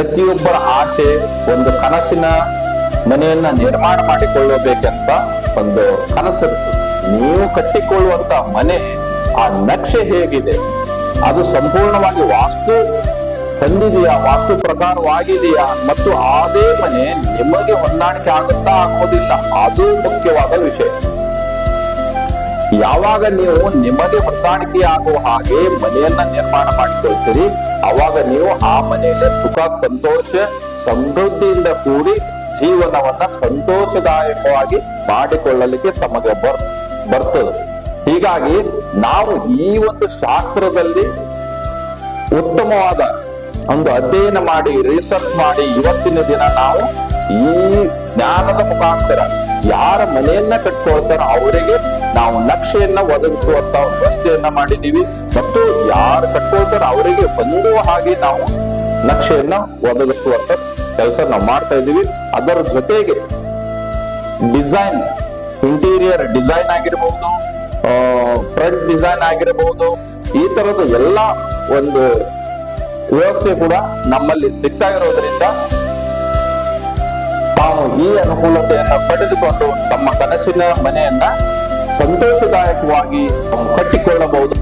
ಪ್ರತಿಯೊಬ್ಬರ ಆಸೆ ಒಂದು ಕನಸಿನ ಮನೆಯನ್ನ ನಿರ್ಮಾಣ ಮಾಡಿಕೊಳ್ಳಬೇಕೆಂತ ಒಂದು ಕನಸಿರುತ್ತೆ. ನೀವು ಕಟ್ಟಿಕೊಳ್ಳುವಂತ ಮನೆ ಆ ನಕ್ಷೆ ಹೇಗಿದೆ, ಅದು ಸಂಪೂರ್ಣವಾಗಿ ವಾಸ್ತು ಹೊಂದಿದೆಯಾ, ವಾಸ್ತು ಪ್ರಕಾರವಾಗಿದೆಯಾ, ಮತ್ತು ಅದೇ ಮನೆ ನಿಮಗೆ ಹೊಂದಾಣಿಕೆ ಆಗುತ್ತಾ ಆಗೋದಿಲ್ಲ, ಅದು ಮುಖ್ಯವಾದ ವಿಷಯ. ಯಾವಾಗ ನೀವು ನಿಮಗೆ ಹೊಂದಾಣಿಕೆ ಆಗುವ ಹಾಗೆ ಮನೆಯನ್ನ ನಿರ್ಮಾಣ ಮಾಡಿಕೊಳ್ತೀರಿ, ಅವಾಗ ನೀವು ಆ ಮನೆಯಲ್ಲಿ ಸುಖ, ಸಂತೋಷ, ಸಮೃದ್ಧಿಯಿಂದ ಕೂಡಿ ಜೀವನವನ್ನ ಸಂತೋಷದಾಯಕವಾಗಿ ಮಾಡಿಕೊಳ್ಳಲಿಕ್ಕೆ ತಮಗೆ ಬರ್ತದೆ. ಹೀಗಾಗಿ ನಾವು ಈ ಒಂದು ಶಾಸ್ತ್ರದಲ್ಲಿ ಉತ್ತಮವಾದ ಒಂದು ಅಧ್ಯಯನ ಮಾಡಿ, ರಿಸರ್ಚ್ ಮಾಡಿ, ಇವತ್ತಿನ ದಿನ ನಾವು ಈ ಜ್ಞಾನದ ಮುಖಾಂತರ ಯಾರ ಮನೆಯನ್ನ ಕಟ್ಕೊಳ್ತಾರೋ ಅವರಿಗೆ ನಾವು ನಕ್ಷೆಯನ್ನ ಒದಗಿಸುವಂತ ವ್ಯವಸ್ಥೆಯನ್ನ ಮಾಡಿದೀವಿ. ಮತ್ತು ಯಾರು ಕಟ್ಕೊಳ್ತಾರೋ ಅವರಿಗೆ ಹೊಂದುವ ಹಾಗೆ ನಾವು ನಕ್ಷೆಯನ್ನ ಒದಗಿಸುವಂತ ಕೆಲಸ ನಾವು ಮಾಡ್ತಾ ಇದ್ದೀವಿ. ಅದರ ಜೊತೆಗೆ ಡಿಸೈನ್, ಇಂಟೀರಿಯರ್ ಡಿಸೈನ್ ಆಗಿರ್ಬಹುದು, ಫ್ರಂಟ್ ಡಿಸೈನ್ ಆಗಿರಬಹುದು, ಈ ತರದ ಎಲ್ಲ ಒಂದು ವ್ಯವಸ್ಥೆ ಕೂಡ ನಮ್ಮಲ್ಲಿ ಸಿಗ್ತಾ ಇರೋದ್ರಿಂದ ತಾವು ಈ ಅನುಕೂಲತೆಯನ್ನ ಪಡೆದುಕೊಂಡು ತಮ್ಮ ಕನಸಿನ ಮನೆಯನ್ನ ಸಂತೋಷದಾಯಕವಾಗಿ ಕಟ್ಟಿಕೊಳ್ಳಬಹುದು.